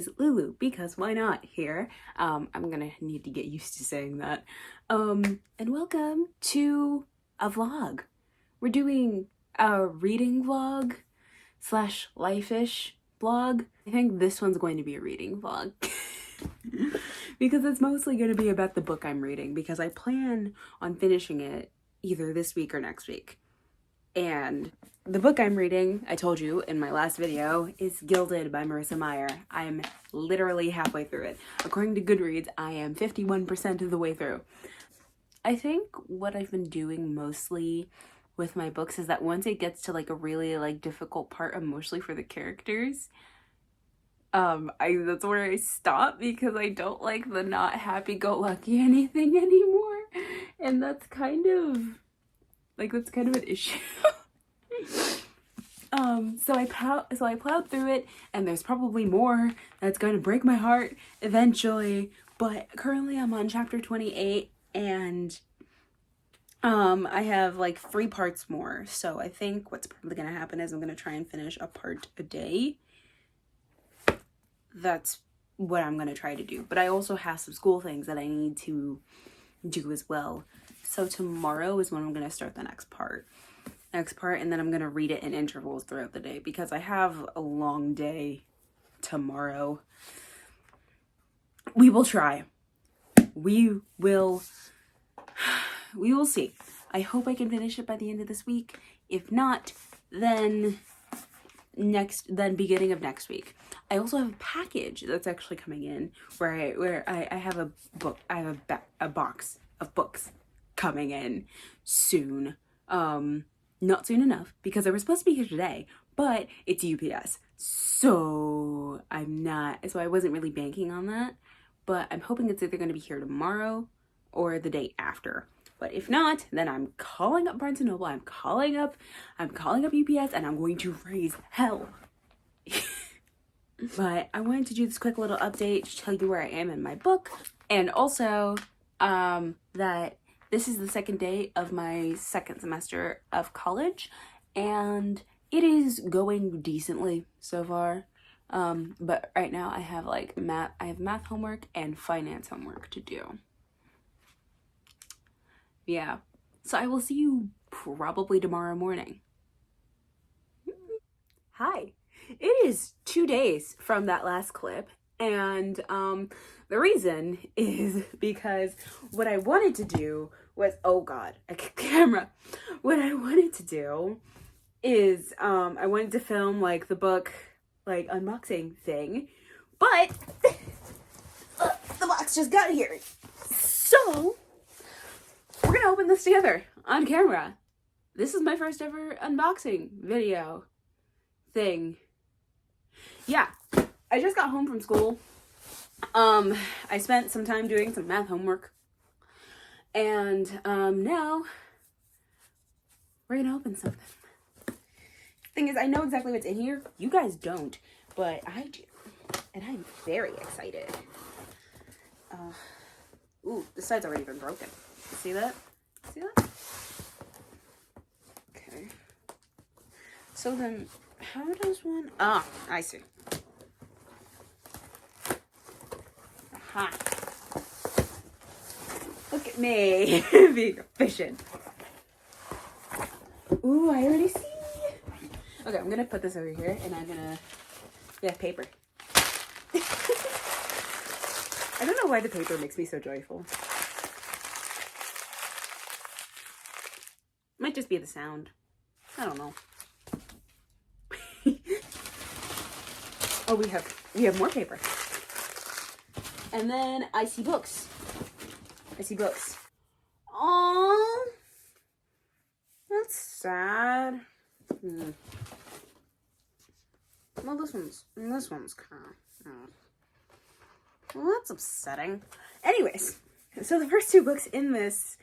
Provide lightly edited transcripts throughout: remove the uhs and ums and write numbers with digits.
is Lulu, because why not here? I'm gonna need to get used to saying that. And welcome to a vlog. We're doing a reading vlog slash life-ish vlog. I think this one's going to be a reading vlog. Because it's mostly going to be about the book I'm reading, because I plan on finishing it either this week or next week. And the book I'm reading, I told you in my last video, is Gilded by Marissa Meyer. I'm literally halfway through it. According to Goodreads, I am 51% of the way through. I think what I've been doing mostly with my books is that once it gets to like a really difficult part emotionally for the characters, that's where I stop, because I don't like the not happy-go-lucky anything anymore. And that's kind of an issue. So I plowed through it, and there's probably more that's going to break my heart eventually, but currently I'm on chapter 28, and I have like 3 parts more. So I think what's probably going to happen is I'm going to try and finish a part a day. That's what I'm going to try to do. But I also have some school things that I need to do as well. So tomorrow is when I'm going to start the next part, and then I'm going to read it in intervals throughout the day, because I have a long day tomorrow. We will try. We will see. I hope I can finish it by the end of this week. If not, then beginning of next week. I also have a package that's actually coming in where I have a book. I have a box of books coming in soon. Not soon enough, because they were supposed to be here today, but it's UPS. So I wasn't really banking on that, but I'm hoping it's either going to be here tomorrow or the day after. But if not, then I'm calling up Barnes & Noble, I'm calling up UPS, and I'm going to raise hell. But I wanted to do this quick little update to tell you where I am in my book, and also that this is the second day of my second semester of college, and it is going decently so far. But right now I have math homework and finance homework to do. Yeah. So I will see you probably tomorrow morning. Hi. It is 2 days from that last clip, and the reason is because what I wanted to do was, oh god, I kicked the camera. What I wanted to do is I wanted to film the book unboxing thing, but the box just got here. So we're gonna open this together on camera. This is my first ever unboxing video thing. Yeah, I just got home from school. I spent some time doing some math homework, and now we're gonna open something. Thing is, I know exactly what's in here. You guys don't, but I do, and I'm very excited. Ooh, this side's already been broken. See that? See that? Okay. So then, how does one... Ah, I see. Aha. Look at me being efficient. Ooh, I already see. Okay, I'm gonna put this over here, and I'm gonna... We have paper. I don't know why the paper makes me so joyful. Might just be the sound. I don't know. Oh, we have more paper. And then I see books. Aww. That's sad. Well, this one's kind of... Well, that's upsetting. Anyways, so the first 2 books in this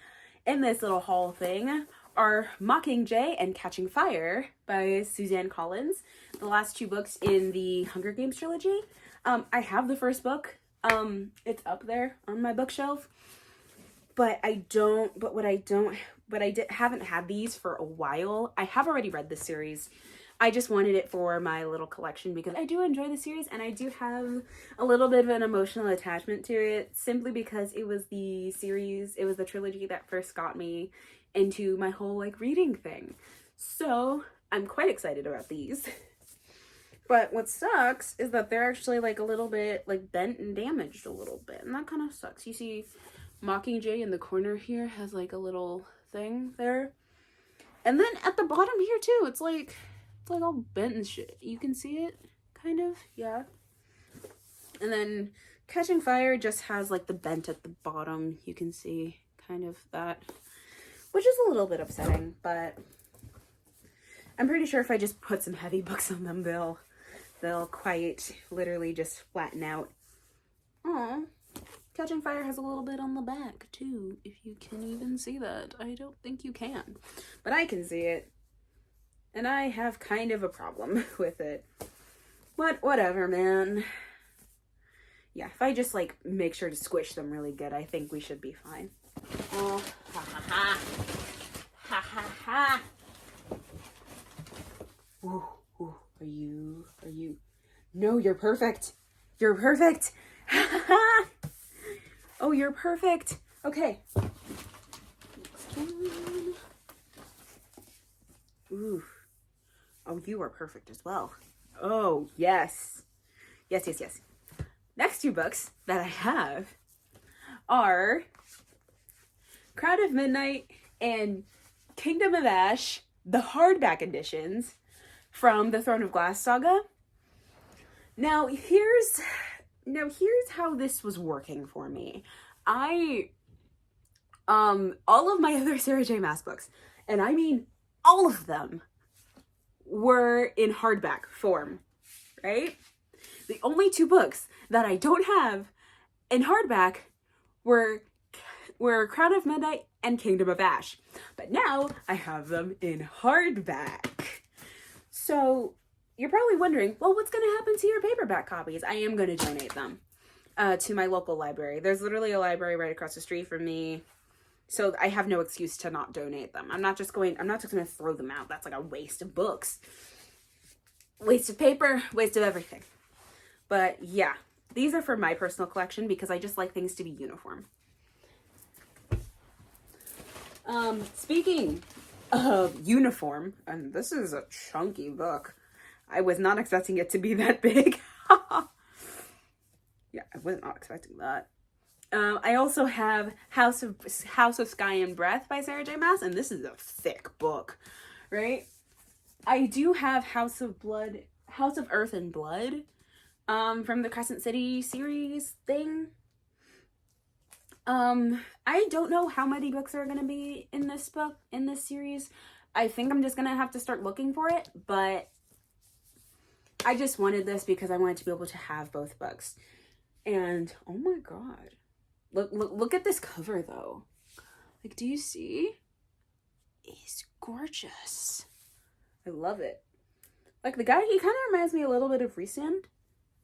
little haul thing are Mockingjay and Catching Fire by Suzanne Collins. The last 2 books in the Hunger Games trilogy. I have the first book. It's up there on my bookshelf. But I haven't had these for a while. I have already read this series. I just wanted it for my little collection because I do enjoy the series and I do have a little bit of an emotional attachment to it, simply because it was the series, it was the trilogy that first got me into my whole like reading thing. So I'm quite excited about these. But what sucks is that they're actually like a little bit like bent and damaged a little bit, and that kind of sucks. You see Mockingjay in the corner here has like a little thing there. And then at the bottom here too, it's like all bent and shit. You can see it, kind of, yeah. And then Catching Fire just has like the bent at the bottom. You can see kind of that, which is a little bit upsetting, but I'm pretty sure if I just put some heavy books on them, they'll quite literally just flatten out. Aw. Catching Fire has a little bit on the back too, if you can even see that. I don't think you can, but I can see it. And I have kind of a problem with it. But whatever, man. Yeah, if I just like make sure to squish them really good, I think we should be fine. Oh, ha ha ha. Ha ha ha. Ooh, ooh, are you? No, you're perfect. You're perfect. Ha ha ha. Oh, you're perfect. Okay. Next one. Ooh. Oh, you are perfect as well. Oh, yes. Yes, yes, yes. Next two books that I have are Crown of Midnight and Kingdom of Ash, the hardback editions from the Throne of Glass saga. Now, here's how this was working for me. All of my other Sarah J. Maas books, and I mean all of them, were in hardback form, right? The only two books that I don't have in hardback were Crown of Midnight and Kingdom of Ash. But now I have them in hardback. So you're probably wondering, well, what's going to happen to your paperback copies? I am going to donate them to my local library. There's literally a library right across the street from me. So I have no excuse to not donate them. I'm not just going to throw them out. That's like a waste of books. Waste of paper, waste of everything. But yeah, these are for my personal collection because I just like things to be uniform. Speaking of uniform, and this is a chunky book. I was not expecting it to be that big. Yeah, I was not expecting that. I also have House of Sky and Breath by Sarah J. Maas, and this is a thick book, right? I do have House of Earth and Blood, from the Crescent City series thing. I don't know how many books are going to be in this series. I think I'm just going to have to start looking for it, but I just wanted this because I wanted to be able to have both books. And oh my god. Look at this cover though. Like, do you see? It's gorgeous. I love it. Like, the guy, he kind of reminds me a little bit of Rysand.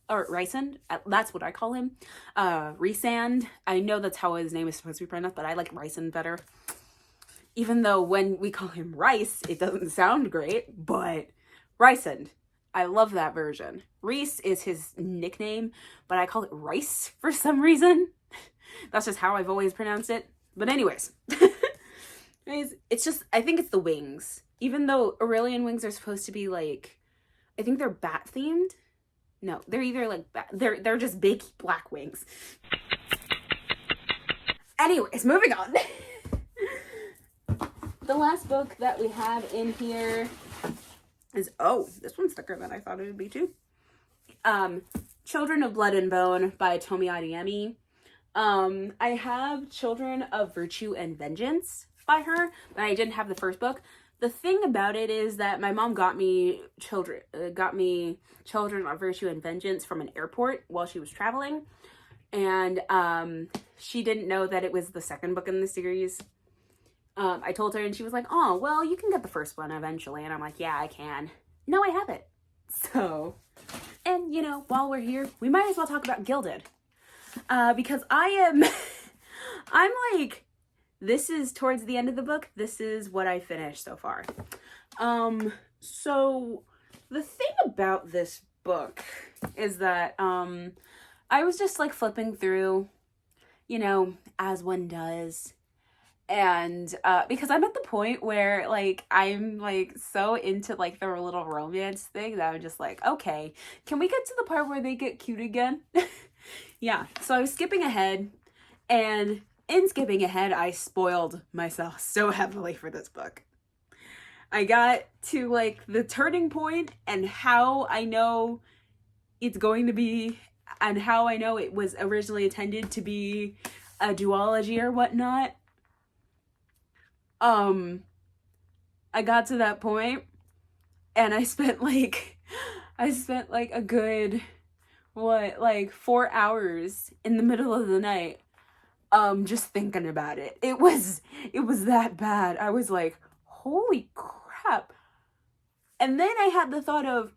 Or Rysand. That's what I call him. Rysand. I know that's how his name is supposed to be pronounced, but I like Rysand better. Even though when we call him Rice, it doesn't sound great, but Rysand. I love that version. Reese is his nickname, but I call it Rice for some reason. That's just how I've always pronounced it. But anyways. It's just, I think it's the wings. Even though Aurelian wings are supposed to be like, I think they're bat themed. No, they're either like, they're just big black wings. Anyways, moving on. The last book that we have in here is, oh, this one's thicker than I thought it would be too. Children of Blood and Bone by Tomi Adeyemi. I have Children of Virtue and Vengeance by her, but I didn't have the first book. The thing about it is that my mom got me Children of Virtue and Vengeance from an airport while she was traveling, and she didn't know that it was the second book in the series. I told her, and she was like, oh, well, you can get the first one eventually. And I'm like, yeah, I can. No, I have it. So, and you know, while we're here, we might as well talk about Gilded. Because I'm like, this is towards the end of the book. This is what I finished so far. So The thing about this book is that I was just like flipping through, you know, as one does. And because I'm at the point where like I'm like so into like the little romance thing that I'm just like, okay, can we get to the part where they get cute again? Yeah, so I was skipping ahead, and in skipping ahead I spoiled myself so heavily for this book. I got to like the turning point and how I know it's going to be, and how I know it was originally intended to be a duology or whatnot. I got to that point and I spent like a good, what, like 4 hours in the middle of the night just thinking about it. It was that bad. I was like, holy crap. And then I had the thought of,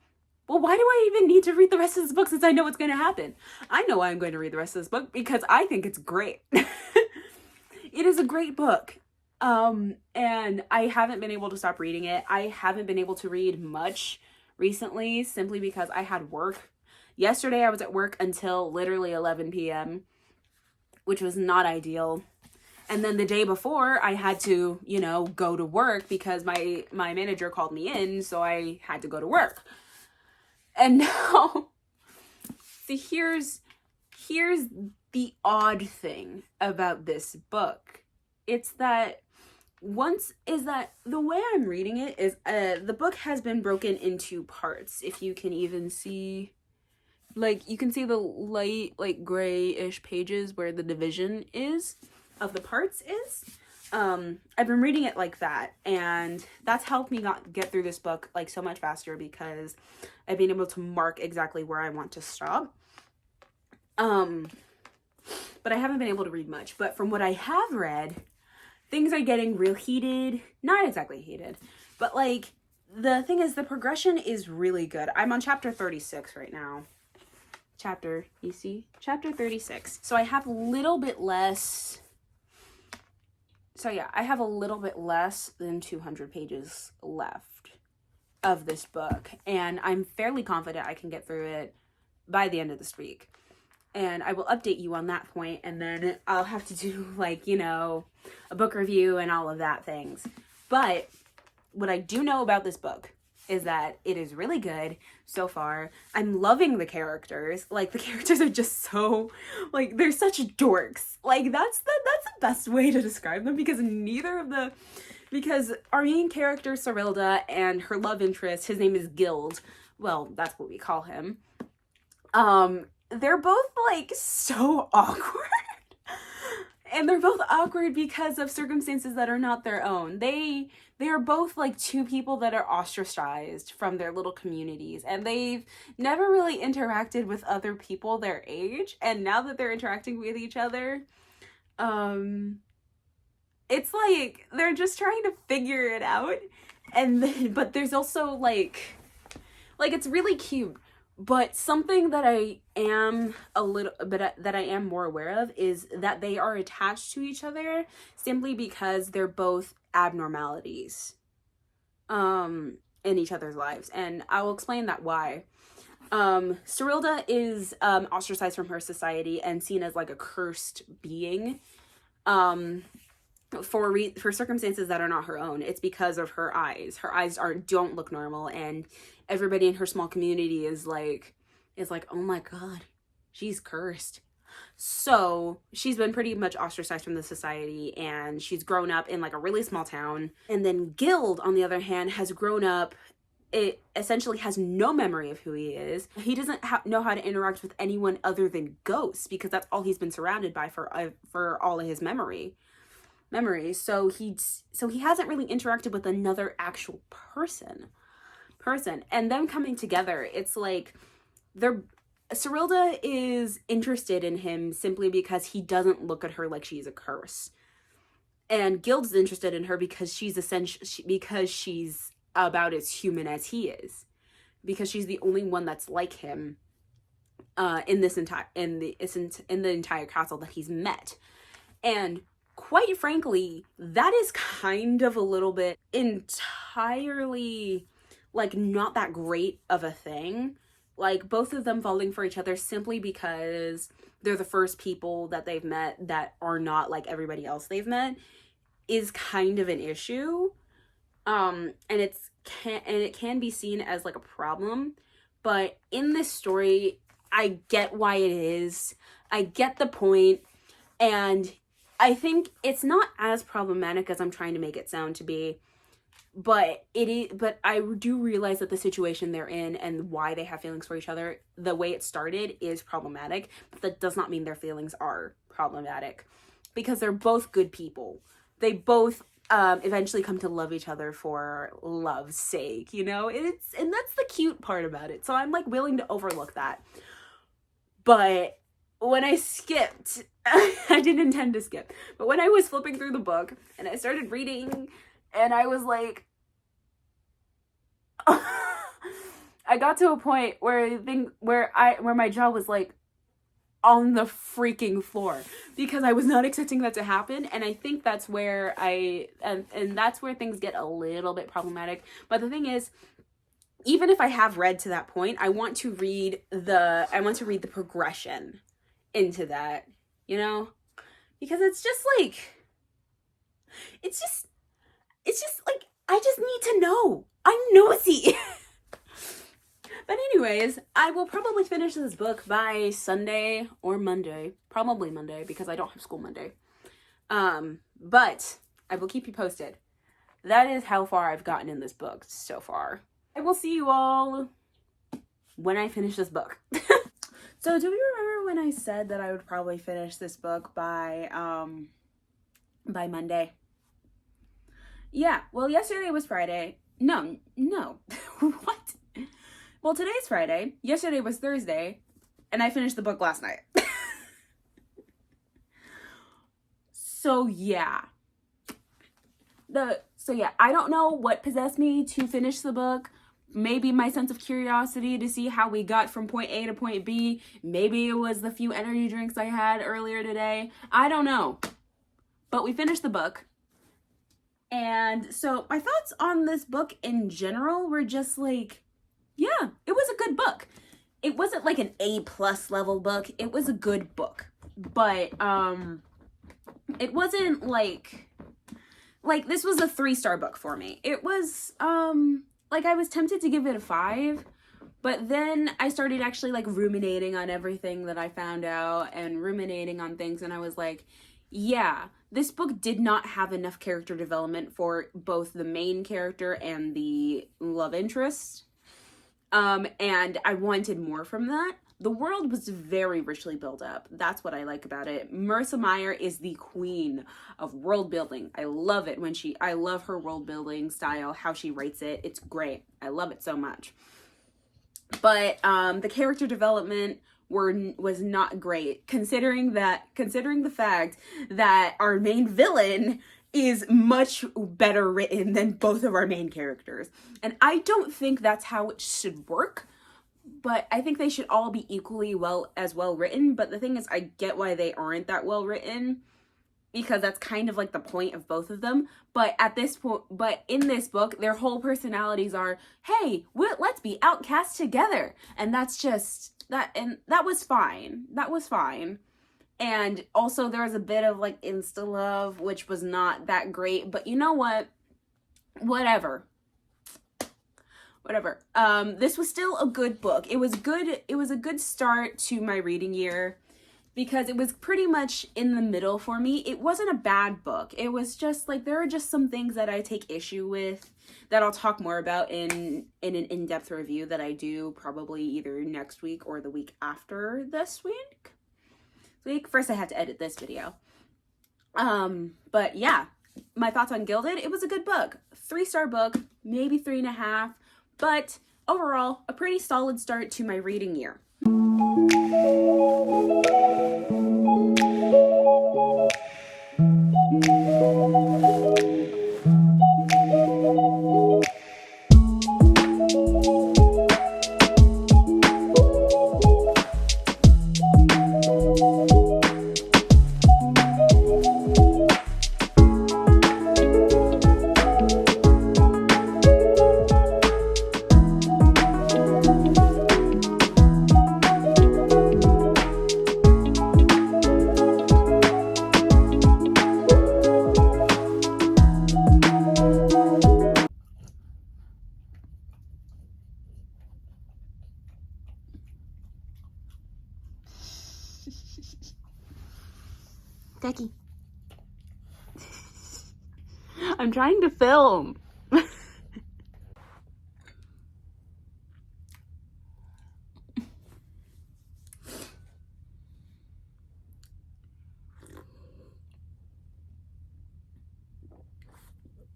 well, why do I even need to read the rest of this book since I know what's going to happen? I know I'm going to read the rest of this book because I think it's great. It is a great book. And I haven't been able to stop reading it. I haven't been able to read much recently simply because I had work. Yesterday I was at work until literally 11 p.m., which was not ideal. And then the day before I had to, you know, go to work because my manager called me in, so I had to go to work. And now, see, here's the odd thing about this book. It's that the way I'm reading it is the book has been broken into parts. If you can even see, like, you can see the light, like, grayish pages where the division is of the parts is. I've been reading it like that, and that's helped me not get through this book like so much faster because I've been able to mark exactly where I want to stop. But I haven't been able to read much. But from what I have read, things are getting real heated. Not exactly heated, but like the thing is the progression is really good. I'm on chapter 36 right now. Chapter 36. So I have a little bit less. So yeah, I have a little bit less than 200 pages left of this book, and I'm fairly confident I can get through it by the end of this week. And I will update you on that point, and then I'll have to do, like, you know, a book review and all of that things. But what I do know about this book is that it is really good so far. I'm loving the characters. Like, the characters are just so, like, they're such dorks. Like, that's the best way to describe them, because because our main character, Cyrilda, and her love interest, his name is Gild. Well, that's what we call him. They're both, like, so awkward. And they're both awkward because of circumstances that are not their own. They are both, like, two people that are ostracized from their little communities. And they've never really interacted with other people their age. And now that they're interacting with each other, it's like they're just trying to figure it out. But there's also, like, it's really cute. But something that I am more aware of is that they are attached to each other simply because they're both abnormalities in each other's lives. And I will explain that why. Cyrilda is ostracized from her society and seen as like a cursed being for circumstances that are not her own. It's because of her eyes. Her eyes don't look normal, and everybody in her small community is like, oh my god, she's cursed. So she's been pretty much ostracized from the society, and she's grown up in like a really small town. And then Gild, on the other hand, has grown up, it essentially has no memory of who he is. He doesn't know how to interact with anyone other than ghosts, because that's all he's been surrounded by for all of his memories. So he hasn't really interacted with another actual person. And them coming together, it's like Cyrilda is interested in him simply because he doesn't look at her like she's a curse. And Gild's interested in her because she's about as human as he is. Because she's the only one that's like him in the entire castle that he's met. And quite frankly, that is kind of a little bit entirely like not that great of a thing. Like both of them falling for each other simply because they're the first people that they've met that are not like everybody else they've met is kind of an issue. And it can be seen as like a problem, but in this story, I get why it is. I get the point, and I think it's not as problematic as I'm trying to make it sound to be. But I do realize that the situation they're in and why they have feelings for each other, the way it started is problematic, but that does not mean their feelings are problematic, because they're both good people. They both eventually come to love each other for love's sake, you know? And that's the cute part about it. So I'm like willing to overlook that. But when I skipped, I didn't intend to skip, but when I was flipping through the book and I started reading, and I was like, I got to a point where my jaw was like on the freaking floor, because I was not expecting that to happen. And I think that's where and that's where things get a little bit problematic. But the thing is, even if I have read to that point, I want to read the progression into that, you know? Because it's just like I just need to know. I'm nosy. But anyways, I will probably finish this book by Sunday or Monday. Probably Monday, because I don't have school Monday. But I will keep you posted. That is how far I've gotten in this book so far. I will see you all when I finish this book. So do you remember when I said that I would probably finish this book by Monday? Yeah, well, yesterday was Friday. No. What? Well, today's Friday. Yesterday was Thursday. And I finished the book last night. So, yeah. I don't know what possessed me to finish the book. Maybe my sense of curiosity to see how we got from point A to point B. Maybe it was the few energy drinks I had earlier today. I don't know. But we finished the book. And so my thoughts on this book in general were just like, yeah, it was a good book. It wasn't like an A+ level book. It was a good book. But it wasn't like this was a 3-star book for me. It was like I was tempted to give it a 5, but then I started actually like ruminating on everything that I found out and ruminating on things, and I was like, yeah, this book did not have enough character development for both the main character and the love interest. And I wanted more from that. The world was very richly built up. That's what I like about it. Marissa Meyer is the queen of world building. I love it I love her world building style, how she writes it. It's great. I love it so much. But the character development was not great, considering the fact that our main villain is much better written than both of our main characters. And I don't think that's how it should work, but I think they should all be equally well written. But the thing is, I get why they aren't that well written, because that's kind of like the point of both of them. But in this book, their whole personalities are, hey, let's be outcast together. And that's just that, and that was fine. And also there was a bit of like insta love, which was not that great, but you know what? Whatever. This was still a good book. It was a good start to my reading year, because it was pretty much in the middle for me. It wasn't a bad book. It was just like, there are just some things that I take issue with that I'll talk more about in an in-depth review that I do probably either next week or the week after this week. First I had to edit this video. But yeah, my thoughts on Gilded. It was a good book. 3-star book, maybe 3.5, but overall, a pretty solid start to my reading year. Becky. I'm trying to film.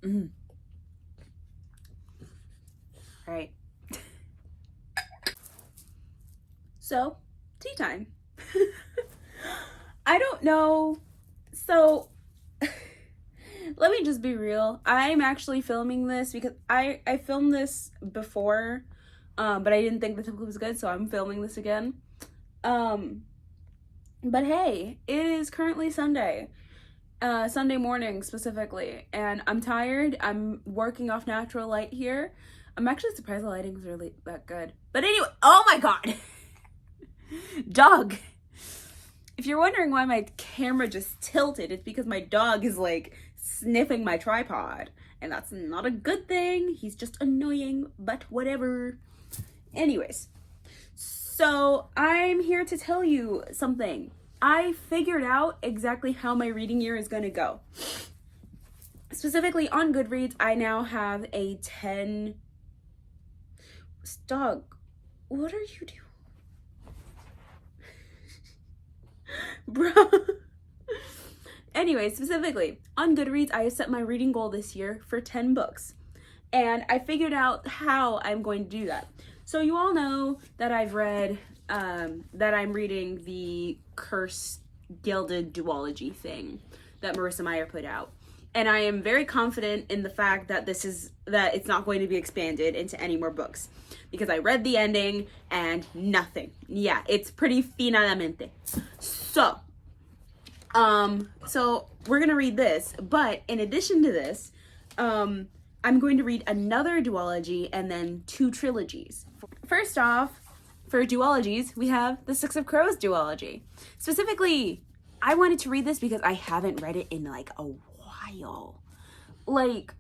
All right. So, tea time. I don't know. So, let me just be real. I'm actually filming this because I filmed this before, but I didn't think the template was good, so I'm filming this again. But hey, it is currently Sunday. Sunday morning specifically, and I'm tired. I'm working off natural light here. I'm actually surprised the lighting is really that good. But anyway, oh my god. Dog. If you're wondering why my camera just tilted, it's because my dog is like sniffing my tripod, and that's not a good thing. He's just annoying, but whatever. Anyways, so I'm here to tell you something. I figured out exactly how my reading year is going to go. Specifically on Goodreads, I now have a 10... Dog, what are you doing? Bro. Anyway, specifically, on Goodreads, I have set my reading goal this year for 10 books. And I figured out how I'm going to do that. So you all know that I've read... that I'm reading the Cursed Gilded duology thing that Marissa Meyer put out. And I am very confident in the fact that that it's not going to be expanded into any more books. Because I read the ending and nothing. Yeah, it's pretty finalmente. So we're going to read this. But in addition to this, I'm going to read another duology and then 2 trilogies. First off, for duologies, we have the Six of Crows duology. Specifically, I wanted to read this because I haven't read it in like a while. Like,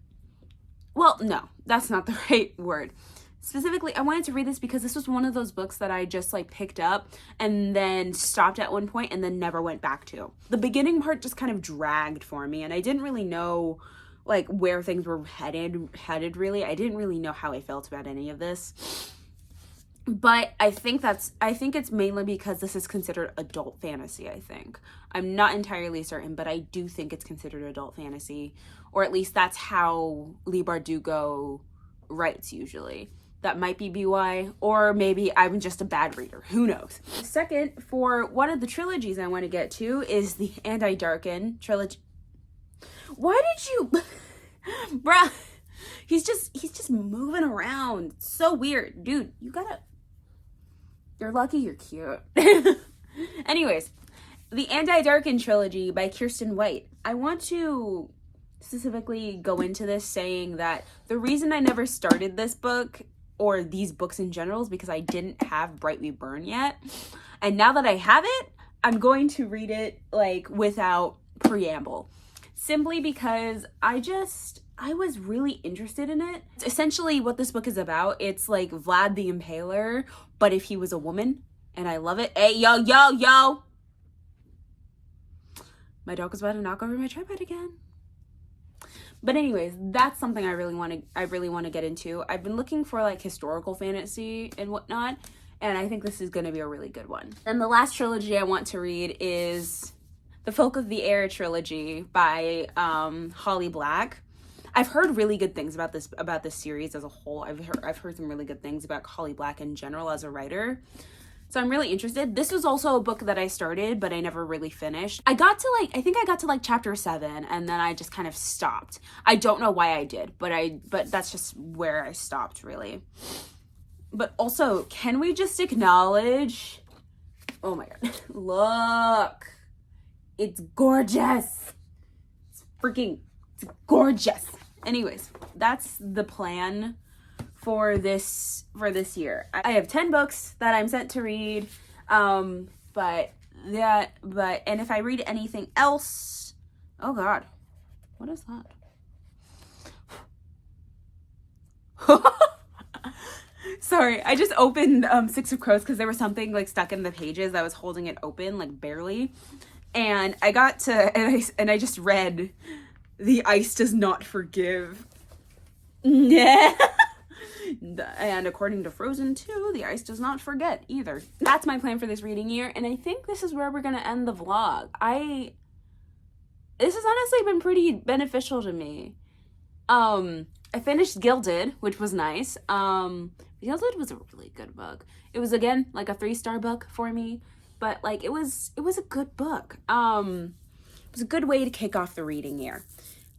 well, no, that's not the right word. Specifically, I wanted to read this because this was one of those books that I just like picked up and then stopped at one point and then never went back to. The beginning part just kind of dragged for me, and I didn't really know like where things were headed really. I didn't really know how I felt about any of this. But I think it's mainly because this is considered adult fantasy, I think. I'm not entirely certain, but I do think it's considered adult fantasy. Or at least that's how Leigh Bardugo writes usually. That might be BY, or maybe I'm just a bad reader. Who knows? Second, for one of the trilogies I want to get to is the Andi Darkin trilogy. Why did you... Bruh. He's just moving around. It's so weird. Dude, you're lucky you're cute. Anyways, the Andi Darkin trilogy by Kiersten White. I want to specifically go into this saying that the reason I never started this book, or these books in general, is because I didn't have Bright We Burn yet. And now that I have it, I'm going to read it like without preamble. Simply because I was really interested in it. It's essentially what this book is about. It's like Vlad the Impaler, but if he was a woman, and I love it. Hey, yo, yo, yo! My dog was about to knock over my tripod again. But anyways, that's something I really want to get into. I've been looking for like historical fantasy and whatnot, and I think this is going to be a really good one. And the last trilogy I want to read is the Folk of the Air trilogy by Holly Black. I've heard really good things about this series as a whole. I've heard some really good things about Holly Black in general as a writer. So I'm really interested. This was also a book that I started, but I never really finished. I think I got to like chapter 7, and then I just kind of stopped. I don't know why I did, but that's just where I stopped, really. But also, can we just acknowledge... Oh my god. Look. It's gorgeous. It's gorgeous. Anyways, that's the plan for this year. I have 10 books that I'm set to read. And if I read anything else, oh god, what is that? Sorry, I just opened Six of Crows because there was something like stuck in the pages that was holding it open, like barely. And I got to, and I just read, "The ice does not forgive." Yeah. And according to Frozen 2, the ice does not forget either. That's my plan for this reading year, and I think this is where we're gonna end the vlog. This has honestly been pretty beneficial to me. I finished Gilded, which was nice. Gilded was a really good book. It was, again, like a 3-star book for me, but like it was a good book. It was a good way to kick off the reading year.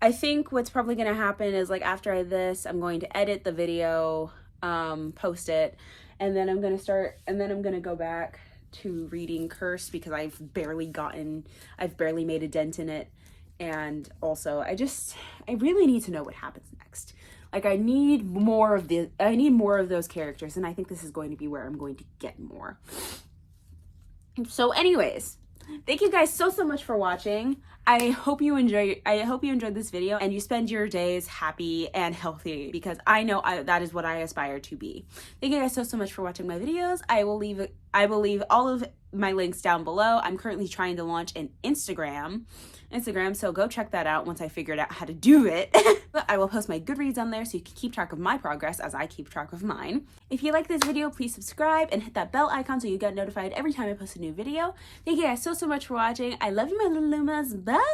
I think what's probably going to happen is, like, after this, I'm going to edit the video, post it, and then I'm going to go back to reading Cursed, because I've barely made a dent in it. And also, I really need to know what happens next. Like, I need more of those characters, and I think this is going to be where I'm going to get more. So anyways, thank you guys so much for watching. I hope you enjoyed this video and you spend your days happy and healthy, because I know that is what I aspire to be. Thank you guys so much for watching my videos. I will leave all of my links down below. I'm currently trying to launch an Instagram, so go check that out once I figured out how to do it. But I will post my Goodreads on there so you can keep track of my progress as I keep track of mine. If you like this video, please subscribe and hit that bell icon so you get notified every time I post a new video. Thank you guys so much for watching. I love you, my little Lumas. Bye!